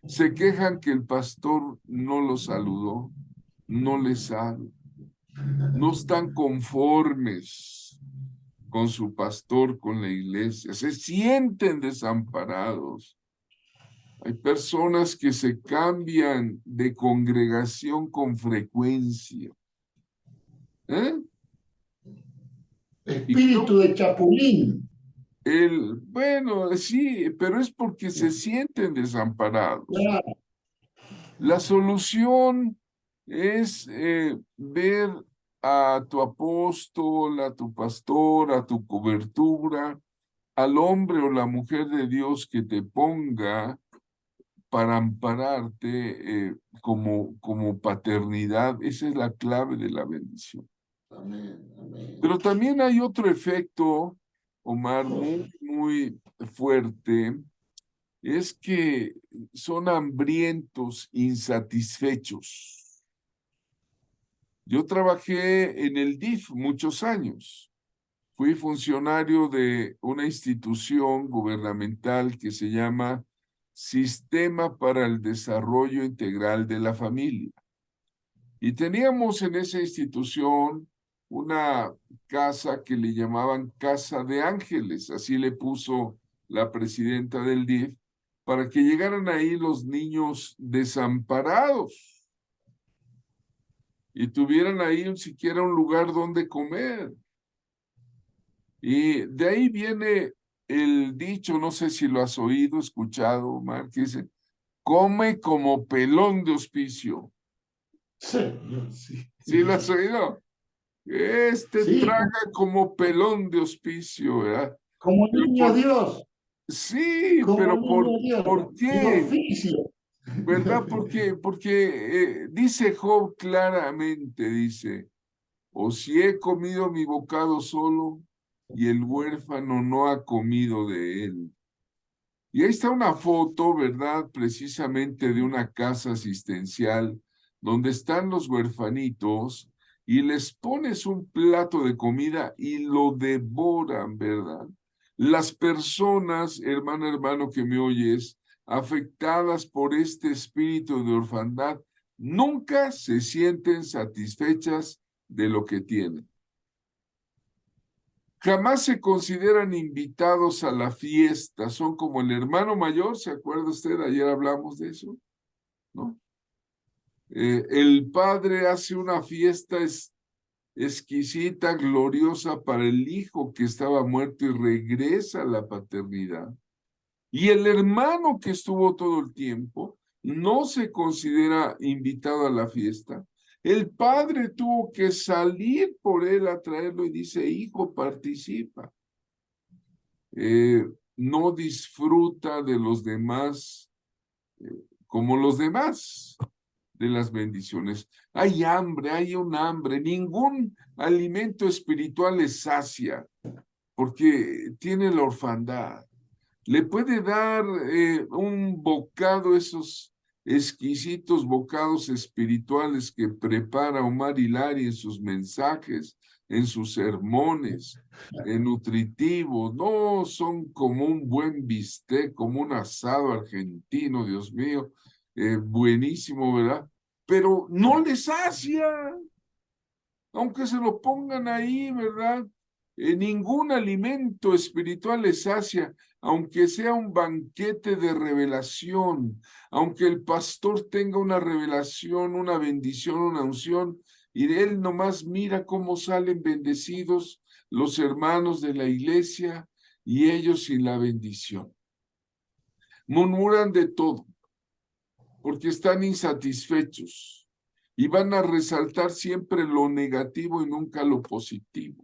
Se quejan que el pastor no los saludó, no les habla. No están conformes con su pastor, con la iglesia. Se sienten desamparados. Hay personas que se cambian de congregación con frecuencia. Y Espíritu de chapulín. bueno, sí, pero es porque se sienten desamparados. Claro. La solución es ver a tu apóstol, a tu pastor, a tu cobertura, al hombre o la mujer de Dios que te ponga para ampararte como paternidad. Esa es la clave de la bendición. Amén, amén. Pero también hay otro efecto, Omar, muy fuerte, es que son hambrientos, insatisfechos. Yo trabajé en el DIF muchos años. Fui funcionario de una institución gubernamental que se llama Sistema para el Desarrollo Integral de la Familia. Y teníamos en esa institución una casa que le llamaban Casa de Ángeles, así le puso la presidenta del DIF, para que llegaran ahí los niños desamparados y tuvieran ahí siquiera un lugar donde comer. Y de ahí viene el dicho, no sé si lo has oído, escuchado, Omar, que dice, come como pelón de hospicio. Señor, sí. ¿Sí lo has oído? Sí, Traga como pelón de hospicio, ¿verdad? como Pero niño Dios, sí, como pero niño Dios, ¿por sin qué? oficio. ¿Verdad? Porque dice Job claramente, dice, o si he comido mi bocado solo y el huérfano no ha comido de él. Y ahí está una foto, ¿verdad? Precisamente de una casa asistencial donde están los huerfanitos y les pones un plato de comida y lo devoran, ¿verdad? Las personas, hermano que me oyes, afectadas por este espíritu de orfandad, nunca se sienten satisfechas de lo que tienen. Jamás se consideran invitados a la fiesta, son como el hermano mayor, ¿se acuerda usted? Ayer hablamos de eso, ¿no? El padre hace una fiesta exquisita, gloriosa para el hijo que estaba muerto y regresa a la paternidad. Y el hermano que estuvo todo el tiempo no se considera invitado a la fiesta. El padre tuvo que salir por él a traerlo y dice, hijo, participa. No disfruta de los demás como los demás de las bendiciones. Hay hambre, hay un hambre. Ningún alimento espiritual les sacia porque tiene la orfandad. Le puede dar un bocado, esos exquisitos bocados espirituales que prepara Omar Hilari en sus mensajes, en sus sermones, nutritivos. No son como un buen bistec, como un asado argentino, Dios mío, buenísimo, ¿verdad? Pero no les sacia, aunque se lo pongan ahí, ¿verdad? Ningún alimento espiritual les sacia, aunque sea un banquete de revelación, aunque el pastor tenga una revelación, una bendición, una unción, y de él nomás mira cómo salen bendecidos los hermanos de la iglesia y ellos sin la bendición. Murmuran de todo, porque están insatisfechos y van a resaltar siempre lo negativo y nunca lo positivo.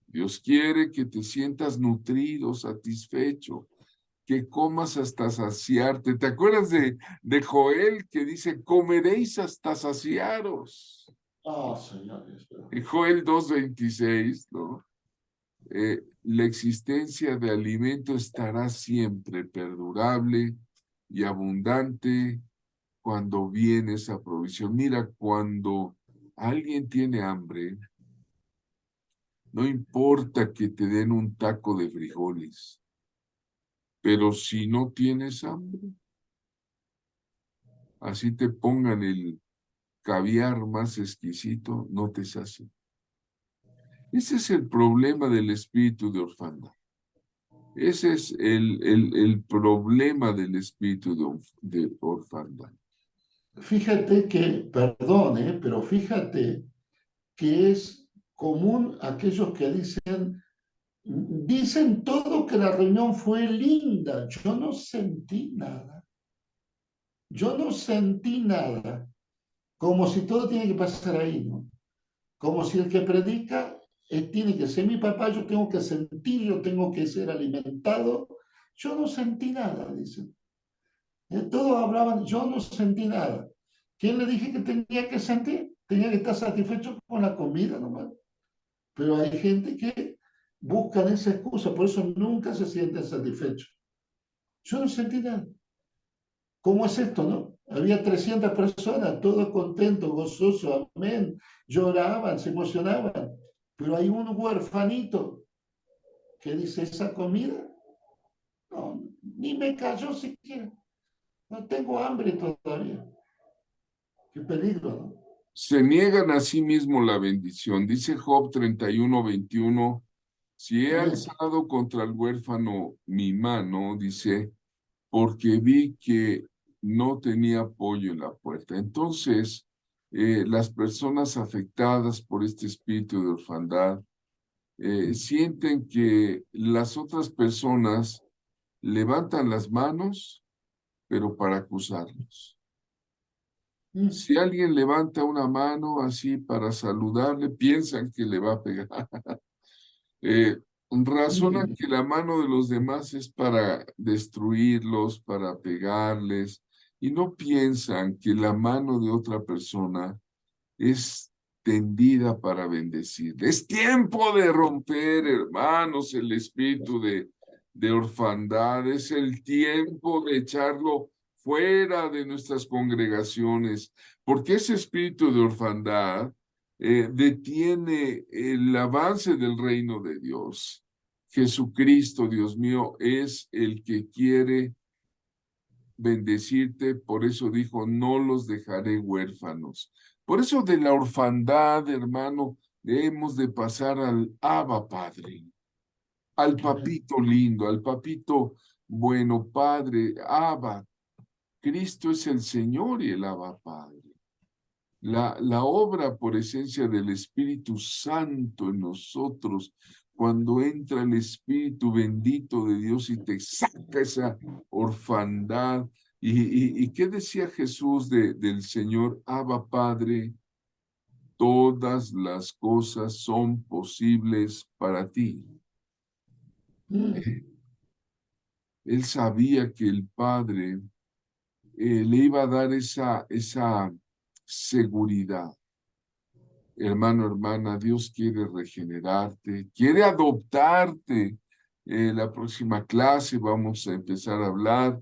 Dios quiere que te sientas nutrido, satisfecho, que comas hasta saciarte. ¿Te acuerdas de Joel que dice, comeréis hasta saciaros? Oh, Señor. En Joel 2:26, ¿no? la existencia de alimento estará siempre perdurable y abundante cuando viene esa provisión. Mira, cuando alguien tiene hambre, no importa que te den un taco de frijoles, pero si no tienes hambre, así te pongan el caviar más exquisito, no te sacia. Ese es el problema del espíritu de orfandad. Ese es el problema del espíritu de orfandad. Fíjate que, perdón, pero fíjate que es común aquellos que dicen todo que la reunión fue linda. Yo no sentí nada. Yo no sentí nada. Como si todo tiene que pasar ahí, ¿no? Como si el que predica tiene que ser mi papá, yo tengo que sentir, yo tengo que ser alimentado. Yo no sentí nada, dicen. Todos hablaban, yo no sentí nada. ¿Quién le dije que tenía que sentir? Tenía que estar satisfecho con la comida nomás. Pero hay gente que buscan esa excusa, por eso nunca se sienten satisfechos. Yo no sentí nada. ¿Cómo es esto, no? Había 300 personas, todos contentos, gozosos, amén. Lloraban, se emocionaban. Pero hay un huerfanito que dice, esa comida, no, ni me cayó siquiera. No tengo hambre todavía. Qué peligro, ¿no? Se niegan a sí mismo la bendición. Dice Job 31:21, si he Amén. alzado contra el huérfano mi mano, dice, porque vi que no tenía apoyo en la puerta. Entonces, las personas afectadas por este espíritu de orfandad sienten que las otras personas levantan las manos, pero para acusarlos. Mm, Si alguien levanta una mano así para saludarle, piensan que le va a pegar. Razonan mm, que la mano de los demás es para destruirlos, para pegarles, y no piensan que la mano de otra persona es tendida para bendecir. Es tiempo de romper, hermanos, el espíritu de orfandad. Es el tiempo de echarlo fuera de nuestras congregaciones, porque ese espíritu de orfandad detiene el avance del reino de Dios. Jesucristo, Dios mío, es el que quiere bendecirte, por eso dijo, no los dejaré huérfanos. Por eso de la orfandad, hermano, hemos de pasar al Abba Padre, al amén. papito lindo, al papito bueno, Padre, Abba. Cristo es el Señor y el Abba Padre. La obra por esencia del Espíritu Santo en nosotros, cuando entra el Espíritu bendito de Dios y te saca esa orfandad. ¿Y qué decía Jesús del Señor? Abba Padre, todas las cosas son posibles para ti. Mm, Él sabía que el Padre le iba a dar esa seguridad. Hermano, hermana, Dios quiere regenerarte, quiere adoptarte. La próxima clase vamos a empezar a hablar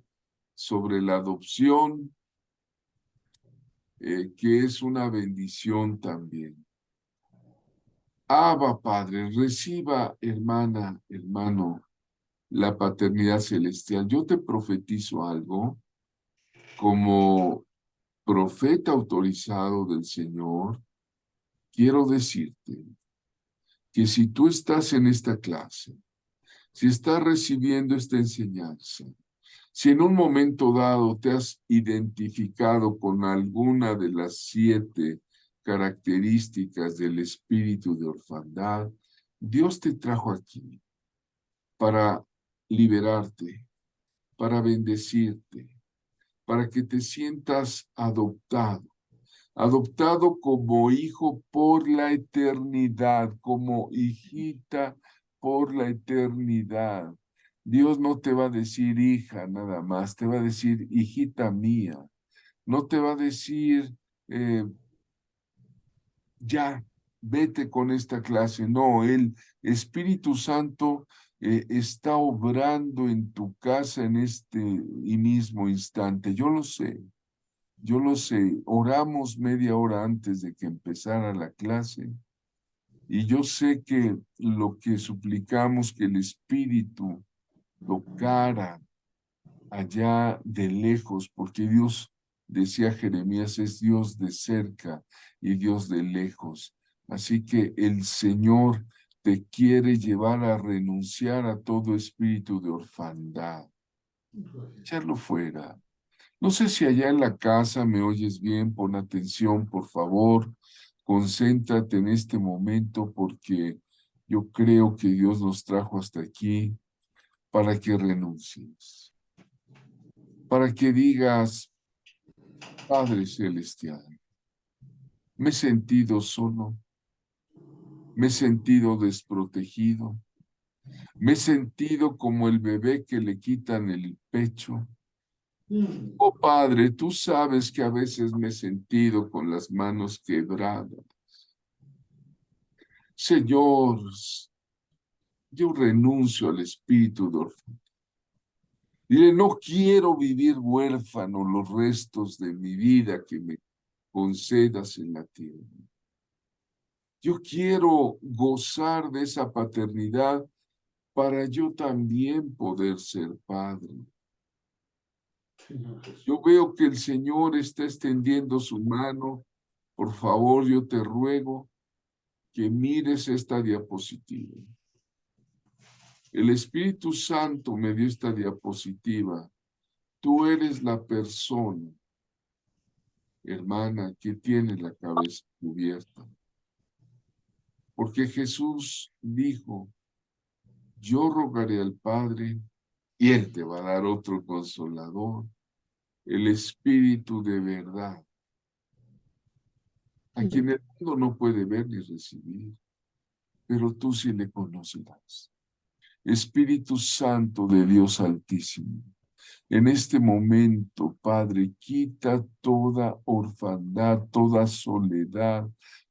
sobre la adopción, que es una bendición también. Abba, Padre, reciba, hermana, hermano, la paternidad celestial. Yo te profetizo algo como profeta autorizado del Señor. Quiero decirte que si tú estás en esta clase, si estás recibiendo esta enseñanza, si en un momento dado te has identificado con alguna de las 7 características del espíritu de orfandad, Dios te trajo aquí para liberarte, para bendecirte, para que te sientas adoptado, adoptado como hijo por la eternidad, como hijita por la eternidad. Dios no te va a decir hija nada más, te va a decir hijita mía. No te va a decir ya. vete con esta clase. No, el Espíritu Santo está obrando en tu casa en este y mismo instante. Yo lo sé. Yo lo sé, oramos media hora antes de que empezara la clase y yo sé que lo que suplicamos que el Espíritu tocara allá de lejos, porque Dios, decía Jeremías, es Dios de cerca y Dios de lejos. Así que el Señor te quiere llevar a renunciar a todo espíritu de orfandad, echarlo fuera. No sé si allá en la casa me oyes bien, pon atención, por favor, concéntrate en este momento porque yo creo que Dios nos trajo hasta aquí para que renuncies, para que digas, Padre Celestial, me he sentido solo, me he sentido desprotegido, me he sentido como el bebé que le quitan el pecho. Oh Padre, tú sabes que a veces me he sentido con las manos quebradas. Señor, yo renuncio al espíritu de orfandad. Dile, no quiero vivir huérfano los restos de mi vida que me concedas en la tierra. Yo quiero gozar de esa paternidad para yo también poder ser padre. Yo veo que el Señor está extendiendo su mano. Por favor, yo te ruego que mires esta diapositiva. El Espíritu Santo me dio esta diapositiva. Tú eres la persona, hermana, que tiene la cabeza cubierta. Porque Jesús dijo, yo rogaré al Padre y Él te va a dar otro consolador, el Espíritu de verdad, a quien el mundo no puede ver ni recibir, pero tú sí le conocerás. Espíritu Santo de Dios Altísimo, en este momento, Padre, quita toda orfandad, toda soledad,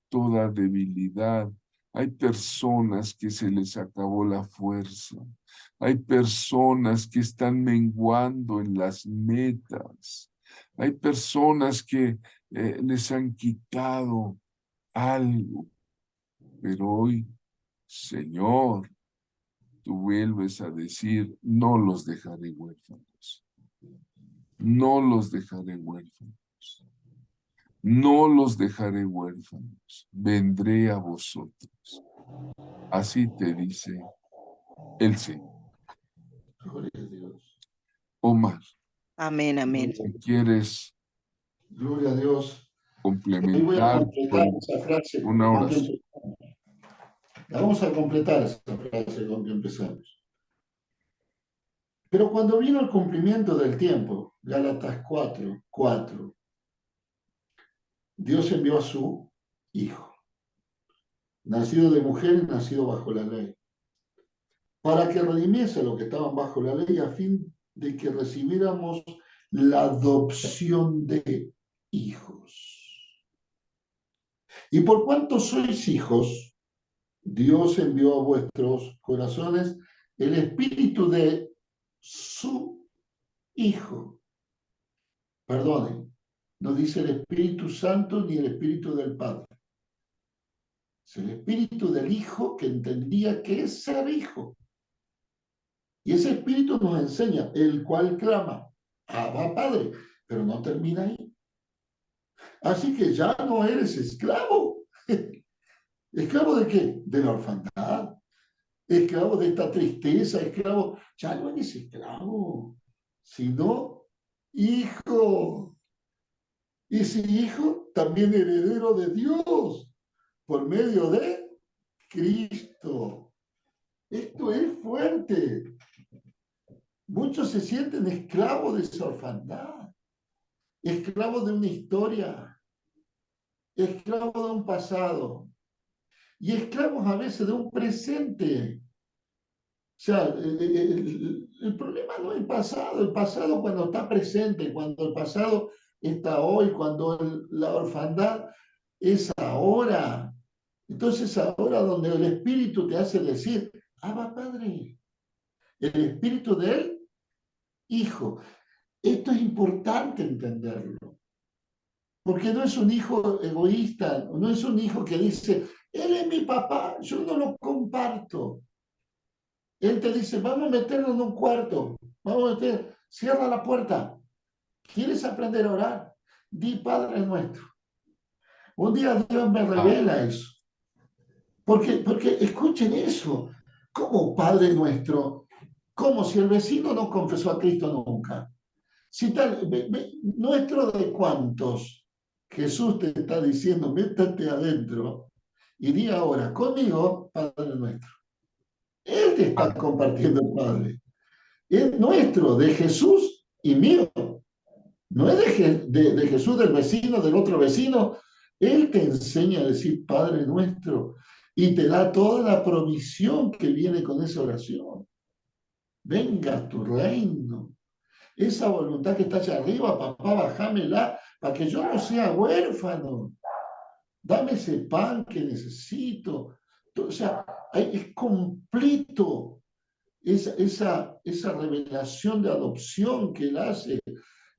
toda debilidad. Hay personas que se les acabó la fuerza. Hay personas que están menguando en las metas. Hay personas que les han quitado algo. Pero hoy, Señor, tú vuelves a decir, no los dejaré huérfanos. No los dejaré huérfanos. No los dejaré huérfanos. Vendré a vosotros. Así te dice el Señor. Gloria a Dios. Omar, Amén, amén. si quieres Gloria a Dios. Hoy voy a complementar completar con esa frase una con que oración. empezamos. La vamos a completar esa frase con que empezamos. Pero cuando vino el cumplimiento del tiempo, Gálatas 4:4, Dios envió a su Hijo, nacido de mujer y nacido bajo la ley, para que redimiese a los que estaban bajo la ley a fin de que recibiéramos la adopción de hijos. Y por cuanto sois hijos, Dios envió a vuestros corazones el espíritu de su Hijo. Perdonen, no dice el Espíritu Santo ni el Espíritu del Padre. Es el Espíritu del Hijo que entendía que es ser hijo. Y ese Espíritu nos enseña, el cual clama, Abba Padre, pero no termina ahí. Así que ya no eres esclavo. ¿Esclavo de qué? De la orfandad. Esclavo de esta tristeza, esclavo. Ya no eres esclavo, sino hijo. Y si hijo, también heredero de Dios, por medio de Cristo. Esto es fuerte. Muchos se sienten esclavos de esa orfandad, esclavos de una historia, esclavos de un pasado y esclavos a veces de un presente. O sea, el problema no es el pasado cuando está presente, cuando el pasado está hoy, cuando la orfandad es ahora. Entonces ahora donde el Espíritu te hace decir, Abba Padre, el Espíritu de él, Hijo. Esto es importante entenderlo, porque no es un hijo egoísta, no es un hijo que dice, él es mi papá, yo no lo comparto. Él te dice, vamos a meterlo en un cuarto, vamos a meter, cierra la puerta. ¿Quieres aprender a orar? Di Padre nuestro. Un día Dios me Ah, revela eso. Porque escuchen eso. ¿Cómo Padre nuestro? Como si el vecino no confesó a Cristo nunca. Si tal, nuestro de cuántos, Jesús te está diciendo, métate adentro y di ahora conmigo, Padre nuestro. Él te está ah, compartiendo el Padre. Es nuestro, de Jesús y mío. No es de Jesús, del vecino, del otro vecino. Él te enseña a decir Padre nuestro y te da toda la provisión que viene con esa oración. Venga tu reino. Esa voluntad que está allá arriba, papá, bajámela para que yo no sea huérfano. Dame ese pan que necesito. O sea, es completo esa revelación de adopción que él hace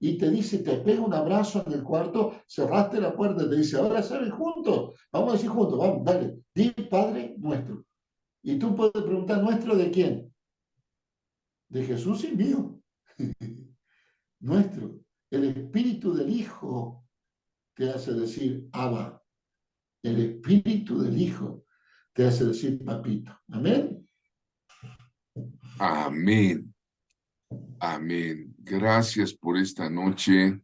y te dice, te pega un abrazo en el cuarto, cerraste la puerta y te dice, ahora saben juntos, vamos a decir juntos, vamos, dale, di Padre nuestro. Y tú puedes preguntar, ¿nuestro de quién? De Jesús y mío. Nuestro. El espíritu del Hijo te hace decir Abba. El espíritu del Hijo te hace decir papito. Amén. amén, amén. Gracias por esta noche.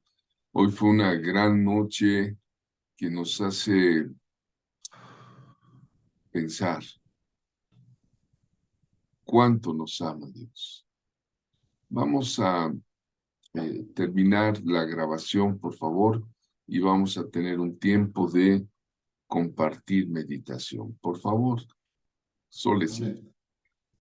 Hoy fue una gran noche que nos hace pensar cuánto nos ama Dios. Vamos a terminar la grabación, por favor, y vamos a tener un tiempo de compartir meditación. Por favor, Solecito. Amén.